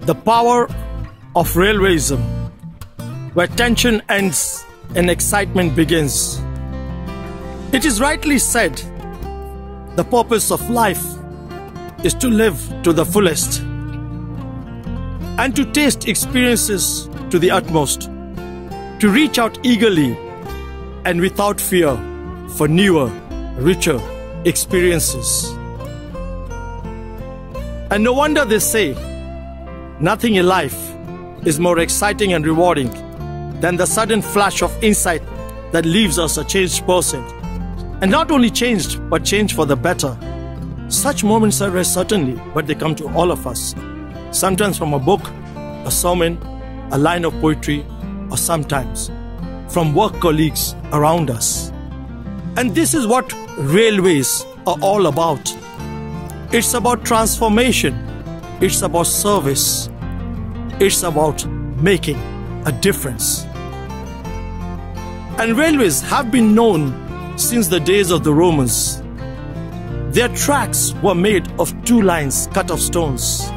The power of railwayism, where tension ends and excitement begins. It is rightly said, the purpose of life is to live to the fullest and to taste experiences to the utmost, to reach out eagerly and without fear for newer, richer experiences. And no wonder they say, nothing in life is more exciting and rewarding than the sudden flash of insight that leaves us a changed person. And not only changed, but changed for the better. Such moments are rare, certainly, but they come to all of us. Sometimes from a book, a sermon, a line of poetry, or sometimes from work colleagues around us. And this is what railways are all about. It's about transformation. It's about service. It's about making a difference. And railways have been known since the days of the Romans. Their tracks were made of 2 lines cut of stones.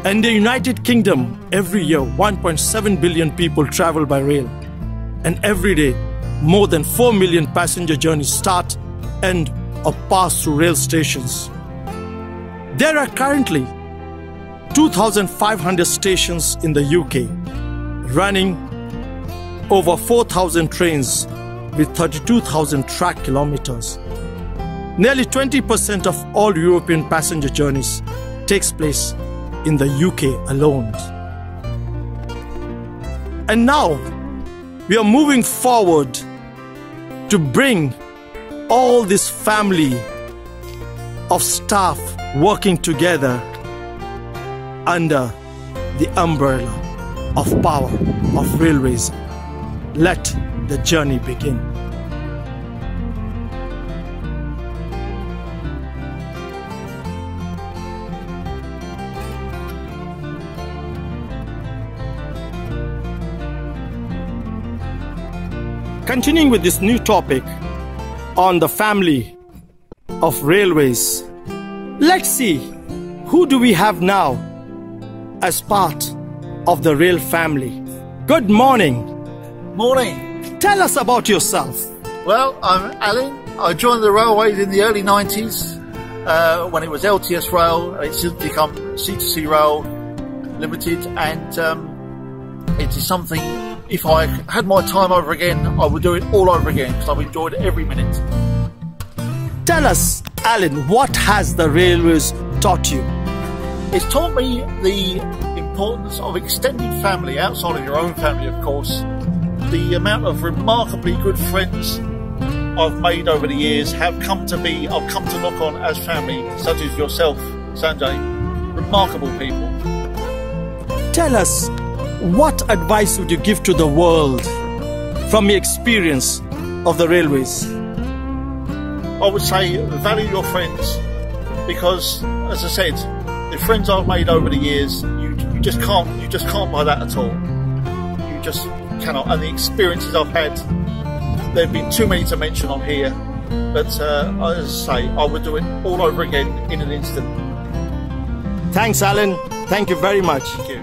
In the United Kingdom, every year 1.7 billion people travel by rail. And every day, more than 4 million passenger journeys start, end, or pass through rail stations. There are currently 2,500 stations in the UK, running over 4,000 trains with 32,000 track kilometers. Nearly 20% of all European passenger journeys takes place in the UK alone. And now we are moving forward to bring all this family of staff working together under the umbrella of power of railways. Let the journey begin. Continuing with this new topic on the family of railways, let's see, who do we have now as part of the rail family? Good morning. Morning. Tell us about yourself. Well, I'm Alan. I joined the railways in the early 90s when it was LTS Rail. It's since become C2C Rail Limited, and it is something, if I had my time over again, I would do it all over again because I've enjoyed every minute. Tell us, Alan, what has the railways taught you? It's taught me the importance of extended family outside of your own family, of course. The amount of remarkably good friends I've made over the years have come to be, I've come to look on as family, such as yourself, Sanjay. Remarkable people. Tell us, what advice would you give to the world from your experience of the railways? I would say value your friends, because, as I said, the friends I've made over the years, you just can't buy that at all. You just cannot. And the experiences I've had, there have been too many to mention on here. But as I say, I would do it all over again in an instant. Thanks, Alan. Thank you very much. Thank you.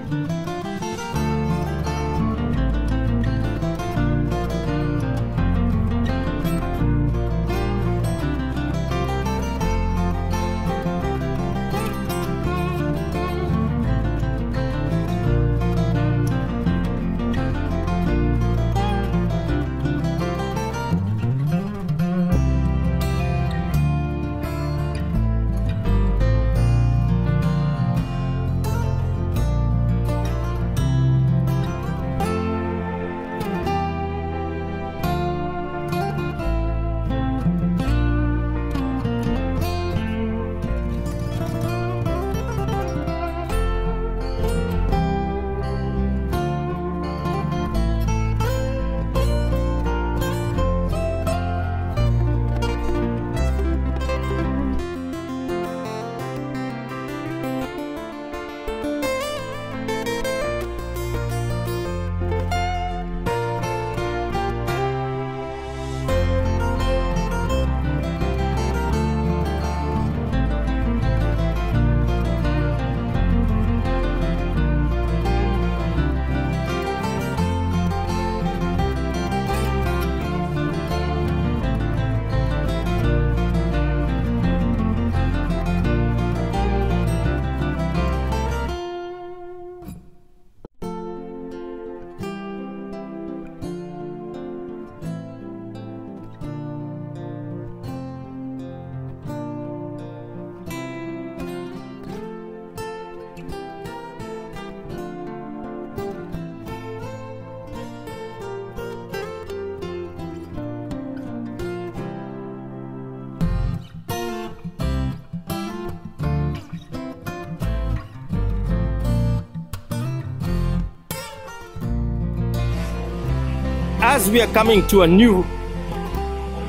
as we are coming to a new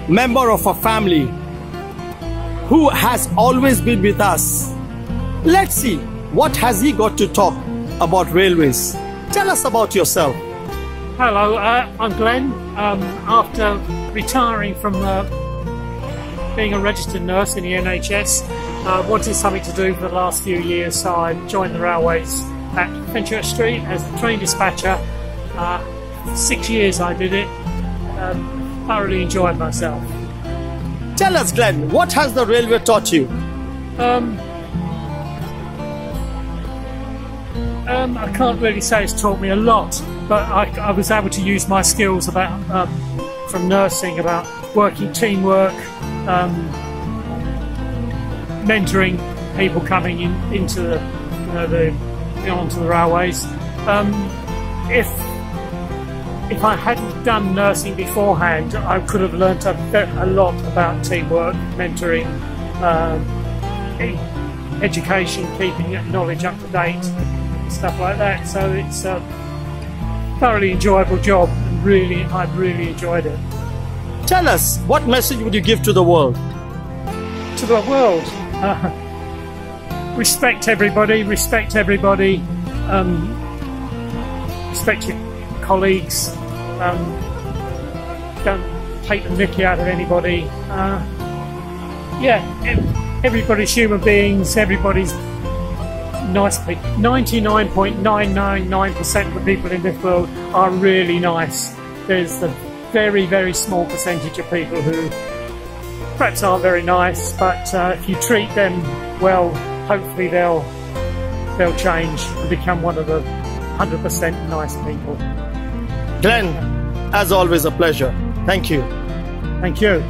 member of our family who has always been with us. Let's see what has he got to talk about railways. Tell us about yourself. Hello, I'm Glenn. After retiring from being a registered nurse in the NHS, wanted something to do for the last few years, so I joined the Railways at Fenchurch Street as a train dispatcher. 6 years I did it. Thoroughly enjoyed myself. Tell us, Glenn, what has the railway taught you? I can't really say it's taught me a lot, but I was able to use my skills about from nursing, about working teamwork, mentoring people coming into the onto the railways. If I hadn't done nursing beforehand, I could have learnt a lot about teamwork, mentoring, education, keeping knowledge up to date, stuff like that. So it's a thoroughly enjoyable job, and I've really enjoyed it. Tell us, what message would you give to the world? To the world, respect everybody, respect your colleagues, don't take the mickey out of anybody. Everybody's human beings, everybody's nice people. 99.999% of the people in this world are really nice. There's a very, very small percentage of people who perhaps aren't very nice, but if you treat them well, hopefully they'll change and become one of the 100% nice people. Glenn, as always, a pleasure. Thank you. Thank you.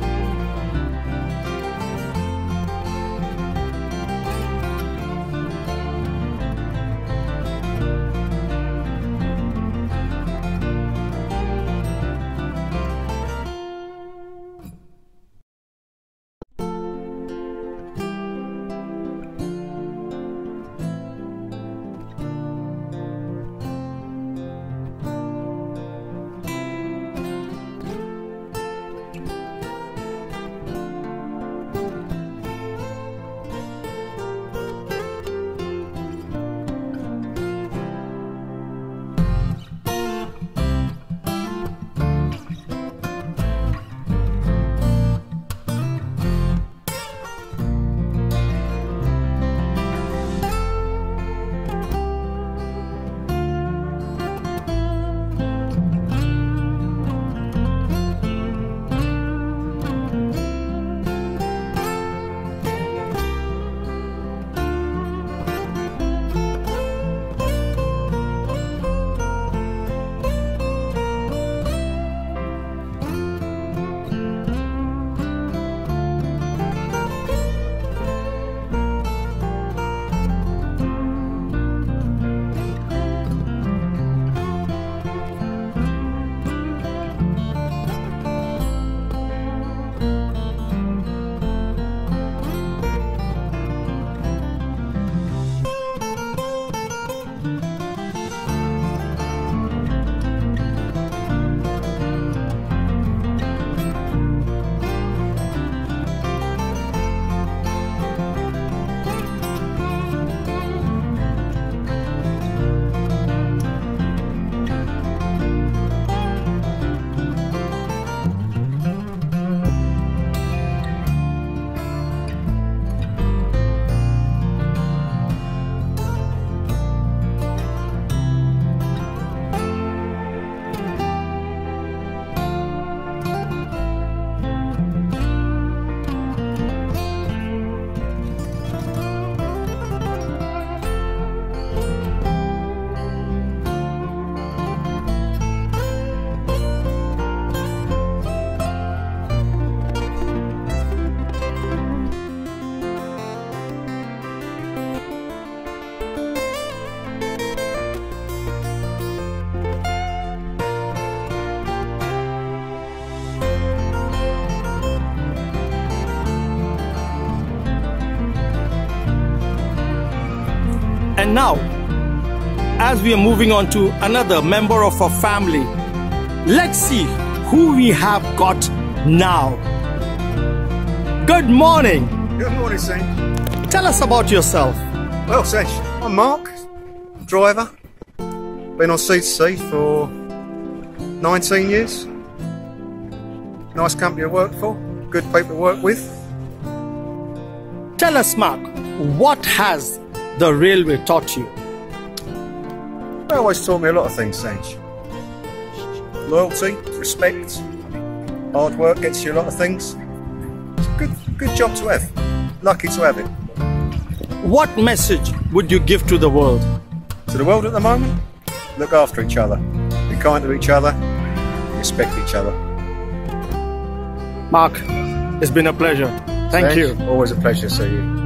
And now, as we are moving on to another member of our family, Let's see who we have got now. Good morning. Good morning, Sanj. Tell us about yourself. Well, Sanj, I'm Mark, driver. Been on C2C for 19 years. Nice company to work for, good people to work with. Tell us, Mark, what has the railway taught you? They always taught me a lot of things, Sanj. Loyalty, respect, hard work gets you a lot of things. It's a good job to have. Lucky to have it. What message would you give to the world? To the world at the moment, look after each other. Be kind to each other, respect each other. Mark, it's been a pleasure. Thank you. Always a pleasure to see you.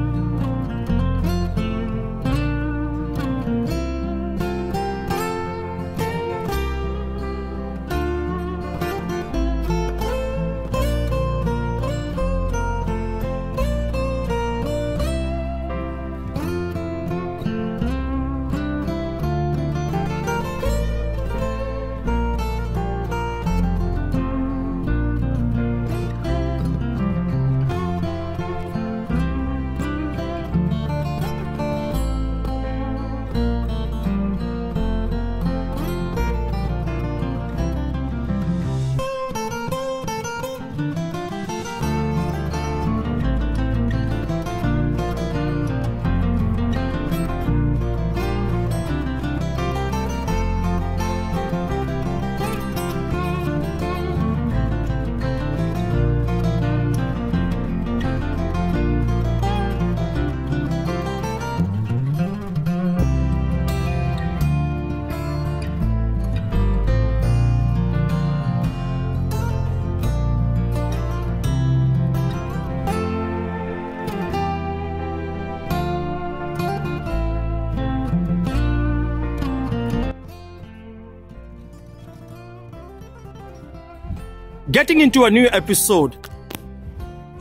Getting into a new episode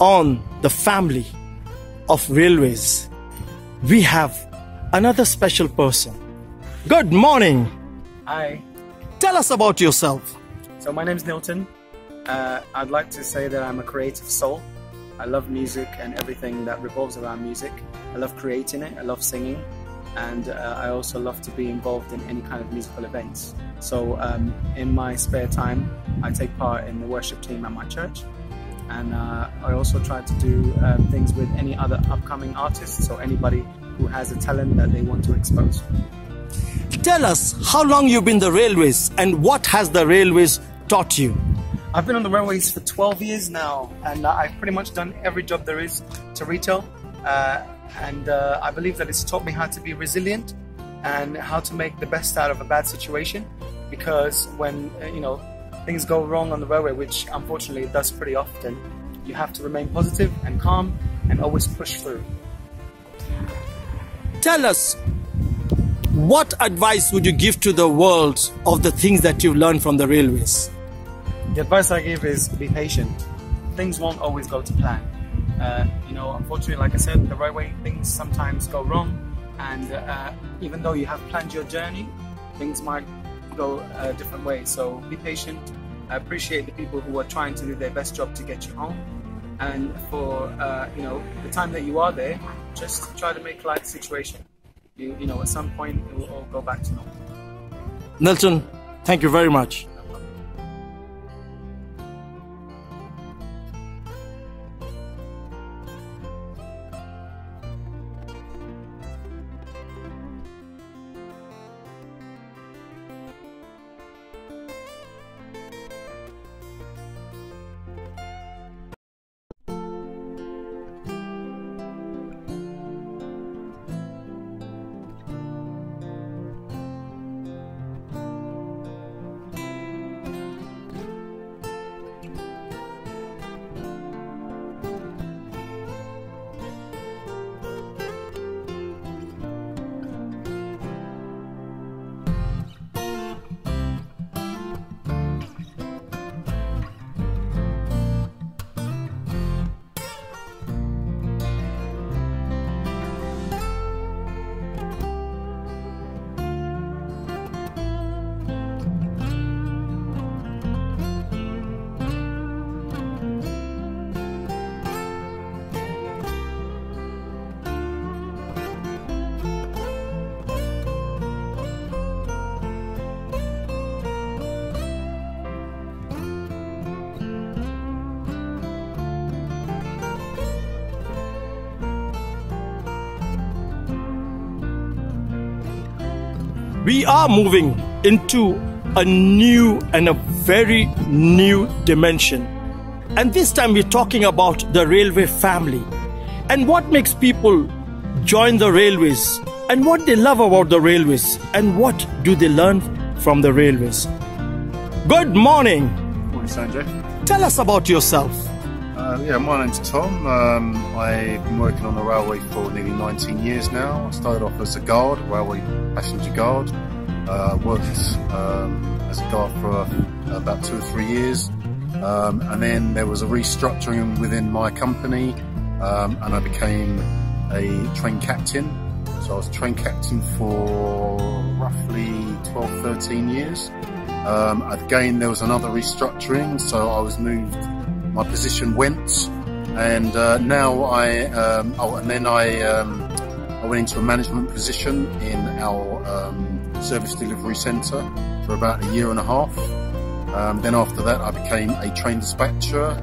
on the family of railways, we have another special person. Good morning. Hi. Tell us about yourself. So my name's Nilton. I'd like to say that I'm a creative soul. I love music and everything that revolves around music. I love creating it, I love singing, and I also love to be involved in any kind of musical events. So in my spare time, I take part in the worship team at my church, and I also try to do things with any other upcoming artists or anybody who has a talent that they want to expose. Tell us how long you've been the railways and what has the railways taught you? I've been on the railways for 12 years now, and I've pretty much done every job there is to retail, and I believe that it's taught me how to be resilient and how to make the best out of a bad situation, because when things go wrong on the railway, which unfortunately it does pretty often, you have to remain positive and calm and always push through. Tell us, what advice would you give to the world of the things that you've learned from the railways? The advice I give is be patient. Things won't always go to plan. Unfortunately, like I said, the railway, things sometimes go wrong, and even though you have planned your journey, things might go a different way. So be patient. I appreciate the people who are trying to do their best job to get you home, and for the time that you are there, just try to make light situation. At some point it will all go back to normal. Nilton, thank you very much. we are moving into a new and a very new dimension. And this time we're talking about the railway family and what makes people join the railways and what they love about the railways and what do they learn from the railways. Good morning. Morning, Sanjay. Tell us about yourself. Yeah, my name's Tom. I've been working on the railway for nearly 19 years now. I started off as a guard, railway passenger guard. Worked as a guard for about 2 or 3 years. And then there was a restructuring within my company and I became a train captain. So I was train captain for roughly 12, 13 years. Again, there was another restructuring, so I was moved. My position went, and now I went into a management position in our service delivery centre for about 1.5 years. Then after that, I became a train dispatcher,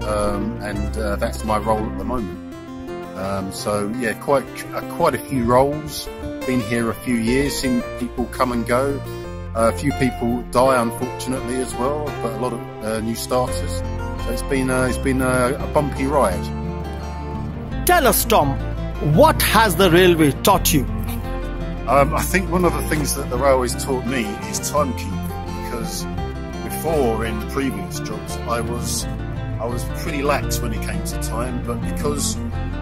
and that's my role at the moment. So yeah, quite a few roles. Been here a few years, seen people come and go. A few people die, unfortunately, as well, but a lot of new starters. So it's been a bumpy ride. Tell us, Tom, what has the railway taught you? I think one of the things that the railways taught me is timekeeping, because before, in previous jobs, I was pretty lax when it came to time, but because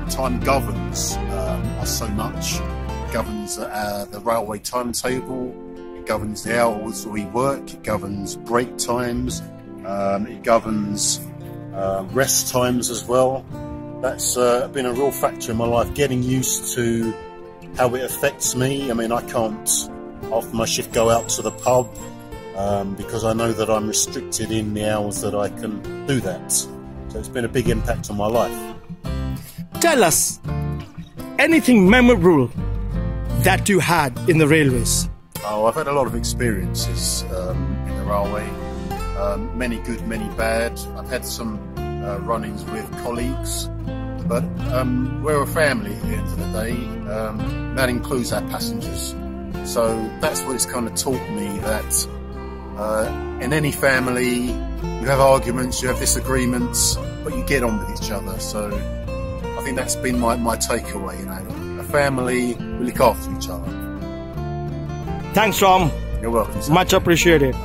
time governs us so much, it governs the railway timetable, it governs the hours we work, it governs break times, it governs rest times as well. That's been a real factor in my life, getting used to how it affects me. I mean, I can't, after my shift, go out to the pub because I know that I'm restricted in the hours that I can do that. So it's been a big impact on my life. Tell us anything memorable that you had in the railways. Oh, I've had a lot of experiences in the railway. Many good, many bad. I've had some run-ins with colleagues, but we're a family at the end of the day. That includes our passengers. So that's what it's kind of taught me, that in any family you have arguments, you have disagreements, but you get on with each other. So I think that's been my takeaway, you know. A family, we look after each other. Thanks, Tom. You're welcome, sir. Much appreciated.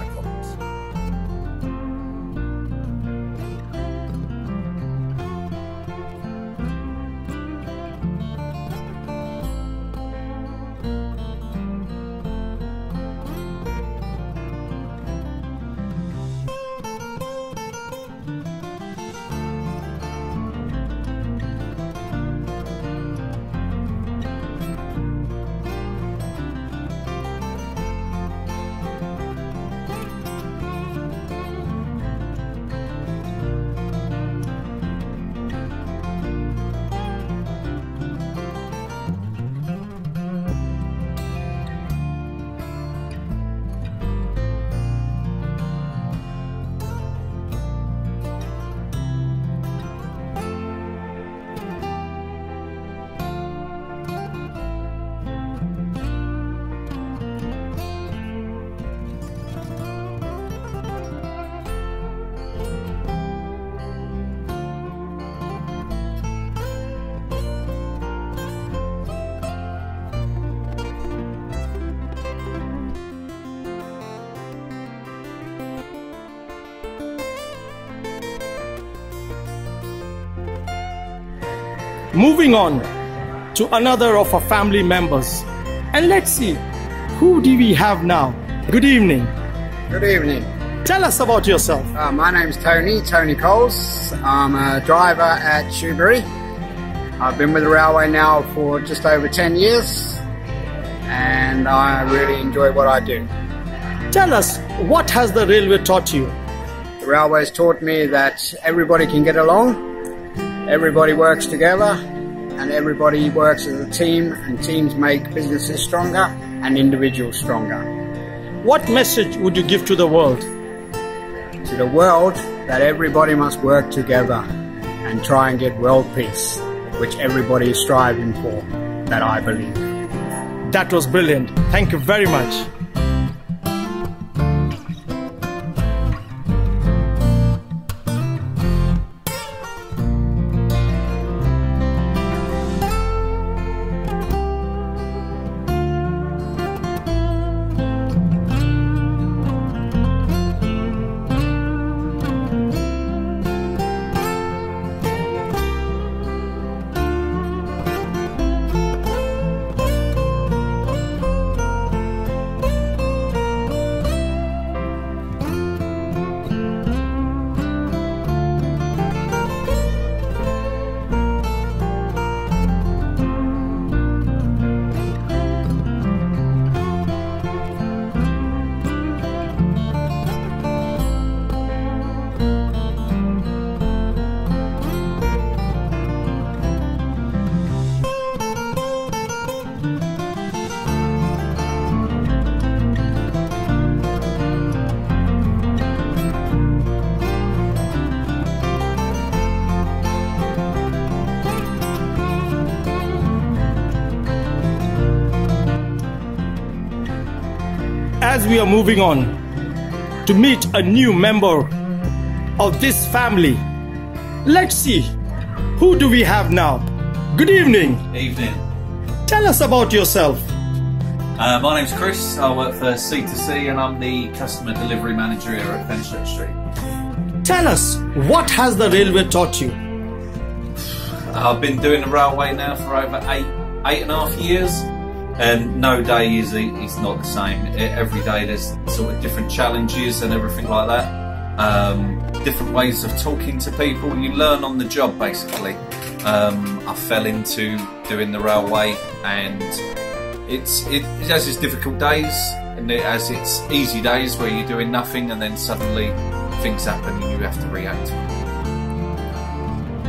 Moving on to another of our family members. And let's see, who do we have now? Good evening. Good evening. Tell us about yourself. My name's Tony Coles. I'm a driver at Shoebury. I've been with the railway now for just over 10 years and I really enjoy what I do. Tell us, what has the railway taught you? The railway has taught me that everybody can get along, everybody works together, and everybody works as a team, and teams make businesses stronger and individuals stronger. What message would you give to the world? To the world, that everybody must work together and try and get world peace, which everybody is striving for, that I believe. That was brilliant. Thank you very much. we are moving on to meet a new member of this family, let's see, who do we have now? Good evening. Evening. Tell us about yourself. My name's Chris. I work for C2C and I'm the customer delivery manager here at Fenchurch Street. Tell us, what has the railway taught you? I've been doing the railway now for over eight and a half years, and no day is not the same. Every day there's sort of different challenges and everything like that. Different ways of talking to people. You learn on the job basically. I fell into doing the railway, and it has its difficult days and it has its easy days where you're doing nothing and then suddenly things happen and you have to react.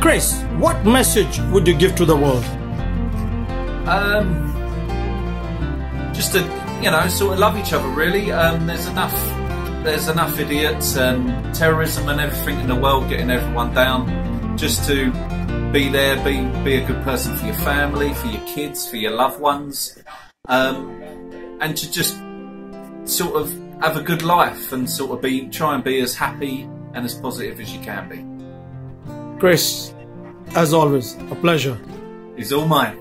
Chris, what message would you give to the world? Just to, sort of love each other really. There's enough idiots and terrorism and everything in the world getting everyone down. Just to be there, be a good person for your family, for your kids, for your loved ones, and to just sort of have a good life and sort of try and be as happy and as positive as you can be. Chris, as always, a pleasure. It's all mine.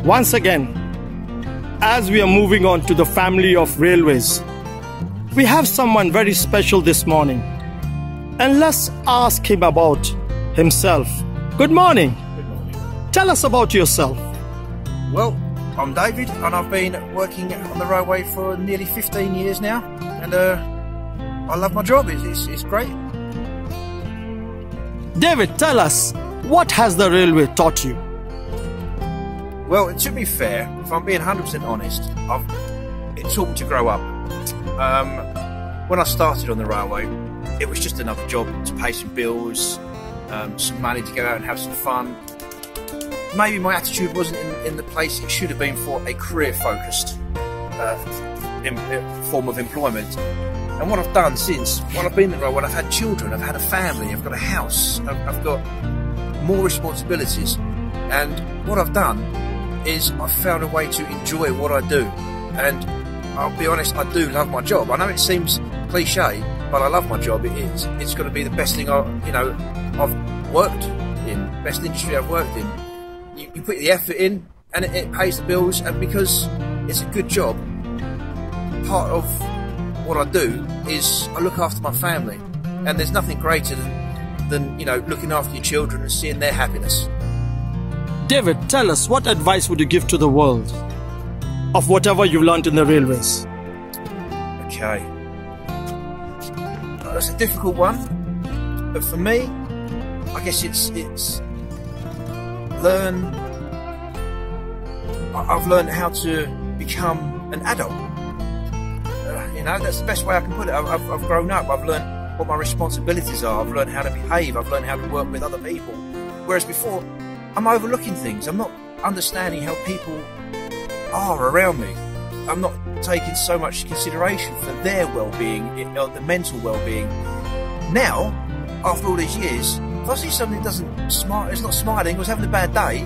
Once again, as we are moving on to the family of railways, we have someone very special this morning. And let's ask him about himself. Good morning. Good morning. Tell us about yourself. Well, I'm David and I've been working on the railway for nearly 15 years now, and I love my job. It's great. David, tell us, what has the railway taught you? Well, to be fair, if I'm being 100% honest, it taught me to grow up. When I started on the railway, it was just another job to pay some bills, some money to go out and have some fun. Maybe my attitude wasn't in the place it should have been for a career-focused form of employment. And what I've done since, while I've been in the railway, I've had children, I've had a family, I've got a house, I've got more responsibilities. And what I've done is I've found a way to enjoy what I do. And I'll be honest, I do love my job. I know it seems cliche, but I love my job. It's got to be the best thing I've worked in, best industry I've worked in. You put the effort in, and it pays the bills. And because it's a good job, part of what I do is I look after my family. And there's nothing greater than looking after your children and seeing their happiness. David, tell us, what advice would you give to the world of whatever you've learned in the railways? Okay. That's a difficult one. But for me, I guess it's I've learned how to become an adult. That's the best way I can put it. I've grown up. I've learned what my responsibilities are. I've learned how to behave. I've learned how to work with other people. Whereas before, I'm overlooking things. I'm not understanding how people are around me. I'm not taking so much consideration for their well-being, the mental well-being. Now, after all these years, if I see somebody that doesn't smile, is not smiling, or is having a bad day,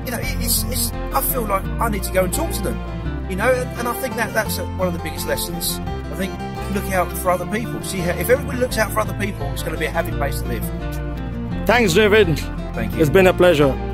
you know, I feel like I need to go and talk to them, you know, and I think that's one of the biggest lessons. I think look out for other people. See how, if everybody looks out for other people, it's going to be a happy place to live. Thanks, David. Thank you. It's been a pleasure.